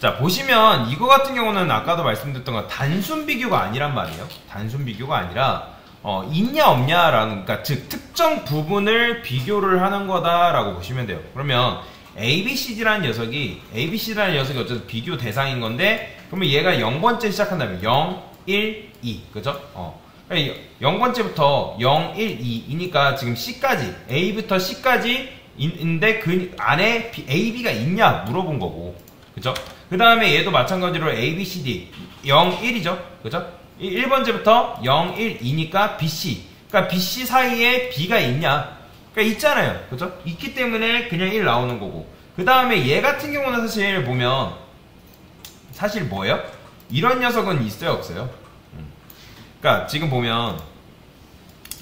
자, 보시면 이거 같은 경우는 아까도 말씀드렸던 건 단순 비교가 아니란 말이에요. 단순 비교가 아니라 있냐 없냐라는, 그러니까 즉 특정 부분을 비교를 하는 거다라고 보시면 돼요. 그러면 ABCD라는 녀석이 어쨌든 비교 대상인 건데, 그러면 얘가 0번째 시작한다면 0, 1, 2, 그죠? 0번째부터 0, 1, 2이니까 지금 C까지, A부터 C까지 인데 그 안에 A, B가 있냐 물어본 거고, 그죠? 그 다음에 얘도 마찬가지로 A, B, C, D 0, 1이죠, 그죠? 1번째부터 0, 1, 2니까 BC, 그러니까 BC 사이에 B가 있냐? 그러니까 있잖아요, 그죠? 있기 때문에 그냥 1 나오는 거고. 그 다음에 얘 같은 경우는 사실 보면 사실 뭐예요? 이런 녀석은 있어요, 없어요? 그러니까 지금 보면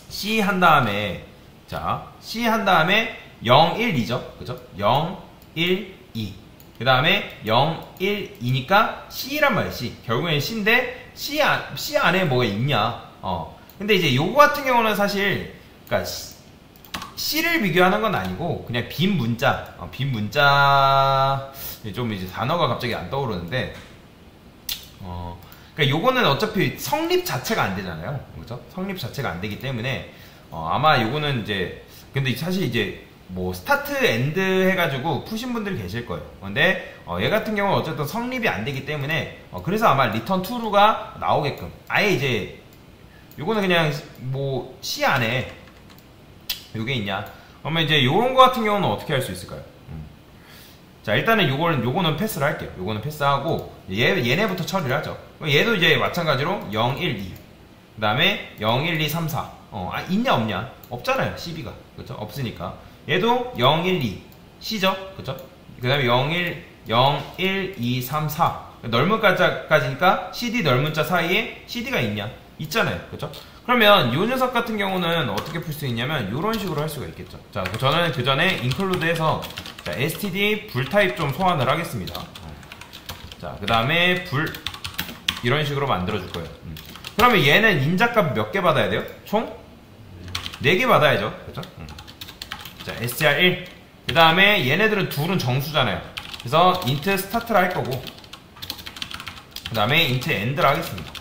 C 한 다음에, 자, C 한 다음에 0, 1, 2죠, 그죠? 0, 1, 2. 그 다음에 0, 1, 2니까 C란 말이야, C. 결국엔 C인데 C 안에 뭐가 있냐? 근데 이제 요거 같은 경우는 사실, 그러니까 C를 비교하는 건 아니고 그냥 빈 문자, 좀 이제 단어가 갑자기 안 떠오르는데, 그러니까 요거는 어차피 성립 자체가 안 되잖아요, 그죠? 성립 자체가 안 되기 때문에 아마 요거는 이제, 근데 사실 이제 뭐 스타트 엔드 해가지고 푸신 분들 계실 거예요. 근데 얘 같은 경우는 어쨌든 성립이 안 되기 때문에 그래서 아마 리턴 true가 나오게끔 아예 이제 요거는 그냥 뭐 C 안에 요게 있냐, 그러면 이제 요런 거 같은 경우는 어떻게 할 수 있을까요? 자, 일단은 요거는 패스를 할게요. 요거는 패스하고 얘네부터 처리를 하죠. 얘도 이제 마찬가지로 0, 1, 2. 그 다음에 0, 1, 2, 3, 4. 있냐 없냐? 없잖아요, CB가. 그쵸? 없으니까. 얘도 0, 1, 2. C죠? 그쵸? 그 다음에 0, 1, 2, 3, 4. 넓은 자까지니까 CD 넓은 자 사이에 CD가 있냐? 있잖아요. 그쵸? 그러면 요 녀석 같은 경우는 어떻게 풀 수 있냐면 요런 식으로 할 수가 있겠죠. 자, 저는 그 전에 include 해서 자, std 불 타입 좀 소환을 하겠습니다. 자, 그 다음에 불 이런 식으로 만들어 줄 거예요. 그러면 얘는 인자값 몇 개 받아야 돼요? 총 4개 받아야죠. 그죠? 자, str1. 그 다음에 얘네들은 둘은 정수잖아요. 그래서 int start를 할 거고, 그 다음에 int end를 하겠습니다.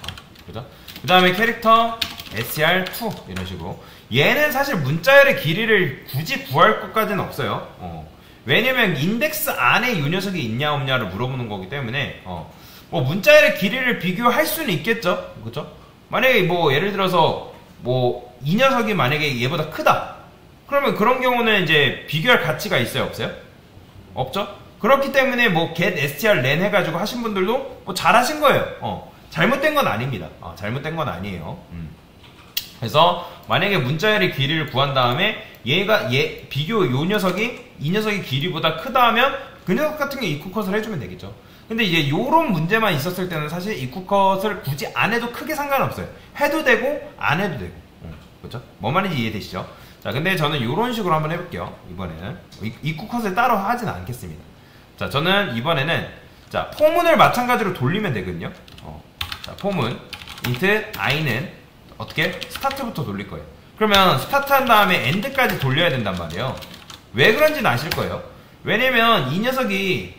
그죠? 그 다음에 캐릭터 str2 이런 식으로. 얘는 사실 문자열의 길이를 굳이 구할 것까지는 없어요. 왜냐면 인덱스 안에 이 녀석이 있냐 없냐를 물어보는 거기 때문에 뭐 문자열의 길이를 비교할 수는 있겠죠. 그죠? 만약에 뭐 예를 들어서 뭐 이 녀석이 만약에 얘보다 크다, 그러면 그런 경우는 이제 비교할 가치가 있어요, 없어요? 없죠? 그렇기 때문에 뭐 get strlen 해가지고 하신 분들도 뭐 잘하신 거예요. 잘못된 건 아닙니다. 잘못된 건 아니에요. 그래서 만약에 문자열의 길이를 구한 다음에 비교 이 녀석이 길이보다 크다 하면 그 녀석 같은 게 equal cut을 해주면 되겠죠. 근데 이제 요런 문제만 있었을 때는 사실 equal cut을 굳이 안 해도 크게 상관없어요. 해도 되고 안 해도 되고. 그렇죠? 뭔 말인지 이해되시죠? 자, 근데 저는 요런 식으로 한번 해볼게요. 이번에는 equal cut을 따로 하진 않겠습니다. 자, 저는 이번에는 자, 포문을 마찬가지로 돌리면 되거든요. 자, 포문 int i는 어떻게? 스타트부터 돌릴 거예요. 그러면 스타트 한 다음에 end까지 돌려야 된단 말이에요. 왜 그런지는 아실 거예요. 왜냐면 이 녀석이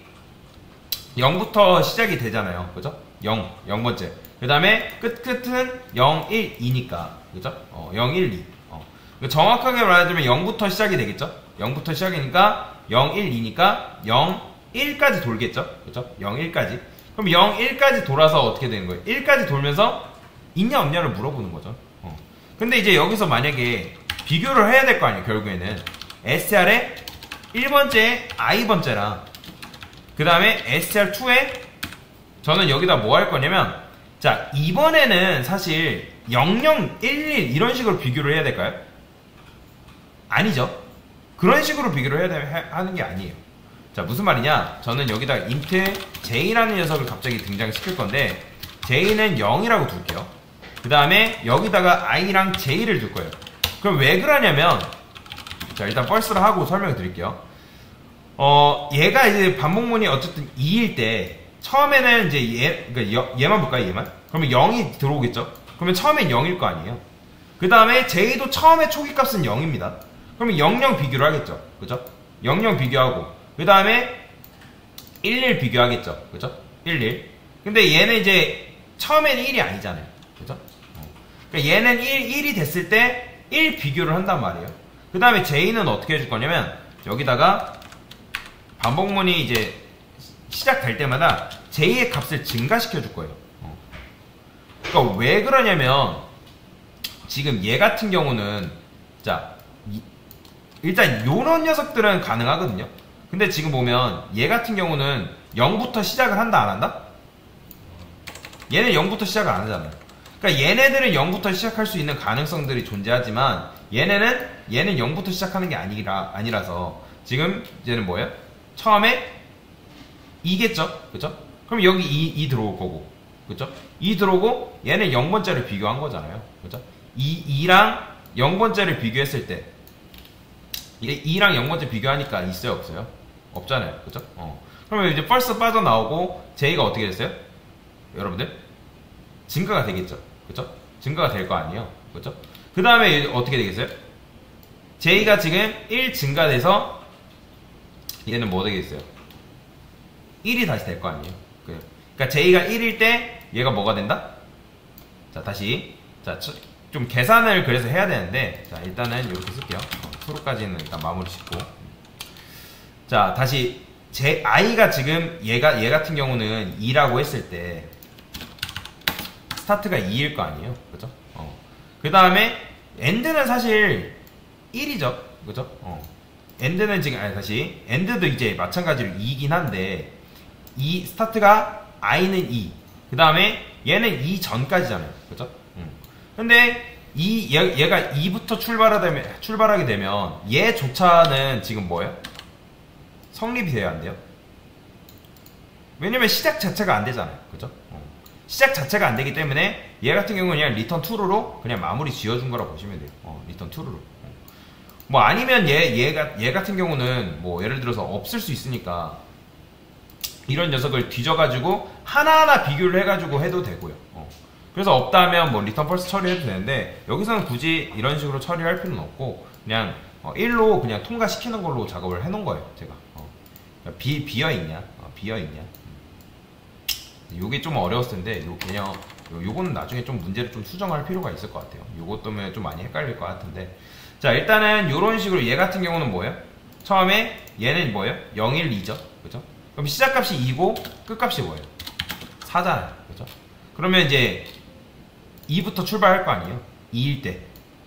0부터 시작이 되잖아요. 그죠? 0번째. 그 다음에 끝은 0, 1, 2니까. 그죠? 0, 1, 2. 정확하게 말하자면 0부터 시작이 되겠죠? 0부터 시작이니까 0, 1, 2니까 0, 1까지 돌겠죠? 그죠? 0, 1까지. 그럼 0, 1까지 돌아서 어떻게 되는 거예요? 1까지 돌면서 있냐 없냐를 물어보는 거죠. 근데 이제 여기서 만약에 비교를 해야 될 거 아니에요, 결국에는. str에 1번째, i번째랑 그 다음에 str2에 저는 여기다 뭐 할 거냐면, 자, 이번에는 사실 00, 11 이런 식으로 비교를 해야 될까요? 아니죠. 그런 식으로 비교를 하는 게 아니에요. 자, 무슨 말이냐? 저는 여기다 int j라는 녀석을 갑자기 등장시킬 건데, j는 0이라고 둘게요. 그 다음에 여기다가 i랑 j를 둘 거예요. 그럼 왜 그러냐면, 자, 일단 펄스를 하고 설명을 드릴게요. 얘가 이제 반복문이 어쨌든 2일 때, 처음에는 이제 그러니까 얘만 볼까요, 얘만? 그러면 0이 들어오겠죠? 그러면 처음엔 0일 거 아니에요? 그 다음에 j도 처음에 초기 값은 0입니다. 그러면 00 비교를 하겠죠? 그죠? 00 비교하고, 그 다음에 11 비교하겠죠? 그죠? 1, 근데 얘는 이제 처음에는 1이 아니잖아요. 그죠? 그러니까 얘는 1이 됐을 때 1 비교를 한단 말이에요. 그 다음에 J는 어떻게 해줄 거냐면 여기다가 반복문이 이제 시작될 때마다 J의 값을 증가시켜 줄 거예요. 그러니까 왜 그러냐면 지금 얘 같은 경우는 자 일단 요런 녀석들은 가능하거든요. 근데 지금 보면 얘 같은 경우는 0부터 시작을 한다 안 한다? 얘는 0부터 시작을 안 하잖아요. 그러니까 얘네들은 0부터 시작할 수 있는 가능성들이 존재하지만 얘는 0부터 시작하는 게 아니라서 지금 얘는 뭐예요? 처음에 2겠죠? 그죠? 그럼 여기 2 들어올 거고 그죠? 2 들어오고 얘는 0번째를 비교한 거잖아요. 그죠? 2랑 0번째를 비교했을 때 이게 2랑 0번째 비교하니까 있어요 없어요? 없잖아요. 그죠? 그러면 이제 벌써 빠져나오고 J가 어떻게 됐어요? 여러분들? 증가가 되겠죠. 그죠? 증가가 될 거 아니에요. 그죠? 그 다음에 어떻게 되겠어요? J가 지금 1 증가돼서 얘는 뭐 되겠어요? 1이 다시 될 거 아니에요. 그러니까 J가 1일 때 얘가 뭐가 된다? 자 다시 자 좀 계산을 그래서 해야 되는데 자 일단은 이렇게 쓸게요. 수로까지는 일단 마무리 짓고 자 다시 I가 지금 얘 같은 경우는 2라고 했을 때 스타트가 2일 거 아니에요. 그죠? 그 다음에 엔드는 사실 1이죠. 그죠? 엔드는 지금 다시 엔드도 이제 마찬가지로 2이긴 한데 스타트가 I는 2 그 다음에 얘는 2 전까지잖아요. 그죠? 근데 얘가 2부터 출발하게 되면 얘조차는 지금 뭐예요? 성립이 돼야 안 돼요? 왜냐면 시작 자체가 안 되잖아요. 그죠? 시작 자체가 안 되기 때문에 얘 같은 경우는 그냥 리턴 true로 그냥 마무리 지어준 거라고 보시면 돼요. 리턴 true로. 뭐 아니면 얘 같은 경우는 뭐 예를 들어서 없을 수 있으니까 이런 녀석을 뒤져가지고 하나하나 비교를 해가지고 해도 되고요. 그래서 없다면 뭐 리턴 펄스 처리해도 되는데 여기서는 굳이 이런 식으로 처리할 필요는 없고 그냥 1로 그냥 통과시키는 걸로 작업을 해놓은 거예요. 제가 비어있냐 비어있냐 요게 좀 어려웠을 텐데 요 개념 요거는 나중에 좀 문제를 좀 수정할 필요가 있을 것 같아요. 요것 때문에 좀 많이 헷갈릴 것 같은데 자 일단은 요런 식으로 얘 같은 경우는 뭐예요? 처음에 얘는 뭐예요? 0, 1, 2죠. 그죠? 그럼 시작값이 2고 끝값이 뭐예요? 4잖아요. 그죠? 그러면 이제 2부터 출발할 거 아니에요? 2일 때.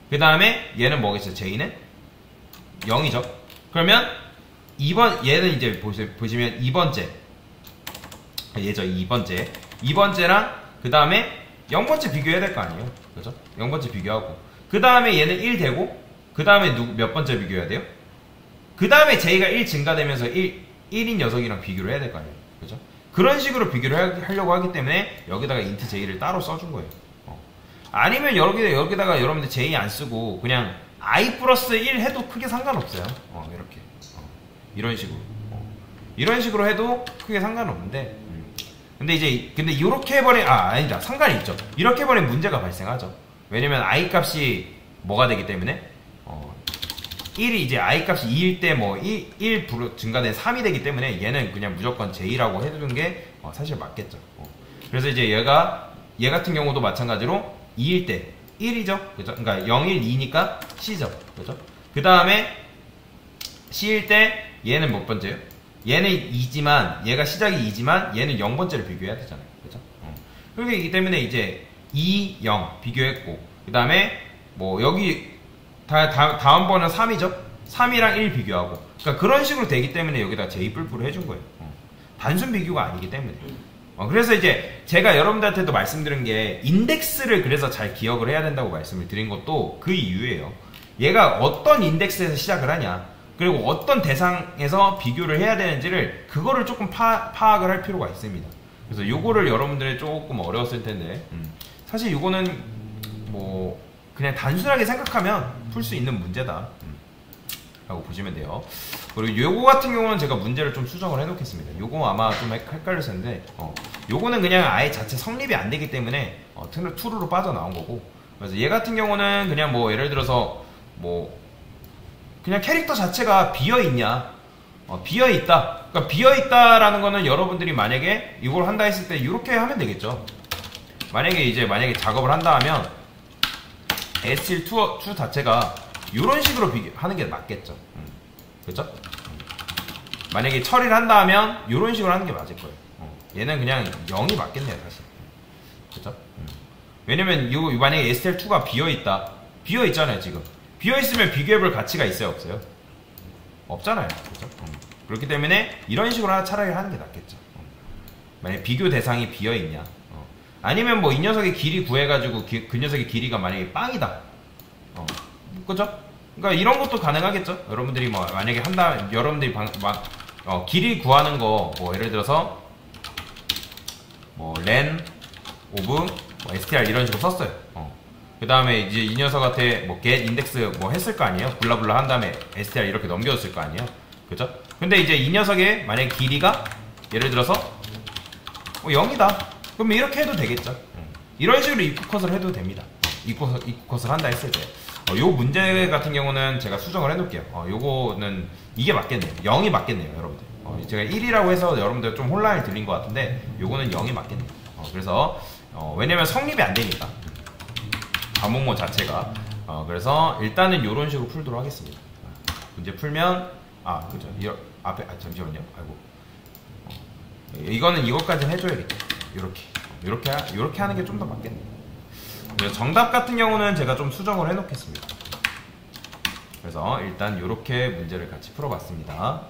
그 다음에 얘는 뭐겠어요? J는 0이죠. 그러면 얘는 이제 보시면 2번째. 얘죠. 2번째랑 그 다음에 0번째 비교해야 될 거 아니에요? 그죠? 0번째 비교하고. 그 다음에 얘는 1 되고, 그 다음에 몇 번째 비교해야 돼요? 그 다음에 J가 1 증가되면서 1인 녀석이랑 비교를 해야 될 거 아니에요? 그죠? 그런 식으로 비교를 하려고 하기 때문에 여기다가 int J를 따로 써준 거예요. 아니면 여기다가 여러분들 J 안 쓰고 그냥 I 플러스 1 해도 크게 상관없어요. 이렇게. 이런 식으로. 이런 식으로 해도 크게 상관없는데. 근데 이렇게 해버리면, 아니다. 상관이 있죠. 이렇게 해버리면 문제가 발생하죠. 왜냐면 I 값이 뭐가 되기 때문에, 1이 이제 I 값이 2일 때 뭐 1 증가된 3이 되기 때문에 얘는 그냥 무조건 J라고 해두는 게 사실 맞겠죠. 그래서 이제 얘 같은 경우도 마찬가지로 2일 때 1이죠. 그죠? 그러니까 0, 1, 2니까 C죠. 그죠? 그 다음에 C일 때 얘는 몇 번째예요? 얘는 2지만 얘가 시작이 2지만 얘는 0번째를 비교해야 되잖아요. 그죠? 그렇기 때문에 이제 2, 0 비교했고 그 다음에 뭐 여기 다음번은 3이죠? 3이랑 1 비교하고 그러니까 그런 식으로 되기 때문에 여기다 J 뿔뿔을 해준 거예요. 단순 비교가 아니기 때문에 그래서 이제 제가 여러분들한테도 말씀드린 게 인덱스를 그래서 잘 기억을 해야 된다고 말씀을 드린 것도 그 이유예요. 얘가 어떤 인덱스에서 시작을 하냐 그리고 어떤 대상에서 비교를 해야 되는지를 그거를 조금 파악을 할 필요가 있습니다. 그래서 요거를 여러분들이 조금 어려웠을 텐데 사실 요거는 뭐 그냥 단순하게 생각하면 풀 수 있는 문제다 라고 보시면 돼요. 그리고 요거 같은 경우는 제가 문제를 좀 수정을 해 놓겠습니다. 요거 아마 좀 헷갈렸을 텐데 요거는 그냥 아예 자체 성립이 안 되기 때문에 true로 빠져나온 거고 그래서 얘 같은 경우는 그냥 뭐 예를 들어서 뭐 그냥 캐릭터 자체가 비어있냐 비어있다. 그러니까 비어있다라는 거는 여러분들이 만약에 이걸 한다 했을 때 이렇게 하면 되겠죠. 만약에 작업을 한다 하면 S7 자체가 이런 식으로 하는 게 맞겠죠. 그렇죠? 만약에 처리를 한다 하면 이런 식으로 하는 게 맞을 거예요. 얘는 그냥 0이 맞겠네요, 사실. 그렇죠? 왜냐면 만약에 STL2가 비어있다. 비어있잖아요, 지금. 비어있으면 비교해볼 가치가 있어요, 없어요? 없잖아요. 그렇죠? 그렇기 때문에 이런 식으로 차라리 하는 게 낫겠죠. 만약에 비교 대상이 비어있냐. 아니면 뭐 이 녀석의 길이 구해가지고 그 녀석의 길이가 만약에 빵이다. 그죠? 그러니까 이런 것도 가능하겠죠? 여러분들이 뭐 만약에 여러분들이 길이 구하는 거 뭐 예를 들어서 뭐 len 오브 뭐 str 이런 식으로 썼어요. 그 다음에 이제 이 녀석한테 뭐 get index 뭐 했을 거 아니에요? 블라블라 한 다음에 str 이렇게 넘겨줬을 거 아니에요? 그죠? 근데 이제 이 녀석의 만약에 길이가 예를 들어서 0이다. 그럼 이렇게 해도 되겠죠? 이런 식으로 입구 컷을 해도 됩니다. 입구 컷을 한다 했을 때. 요 문제 같은 경우는 제가 수정을 해놓을게요. 요거는 이게 맞겠네요. 0이 맞겠네요, 여러분들. 제가 1이라고 해서 여러분들 좀 혼란을 드린 것 같은데 요거는 0이 맞겠네요. 그래서 왜냐면 성립이 안 되니까 과목모 자체가. 그래서 일단은 요런 식으로 풀도록 하겠습니다. 문제 풀면 그죠. 앞에 잠시만요. 아이고. 이거는 이것까지 해줘야겠죠. 이렇게 하는 게 좀 더 맞겠네요. 정답 같은 경우는 제가 좀 수정을 해놓겠습니다. 그래서 일단 이렇게 문제를 같이 풀어봤습니다.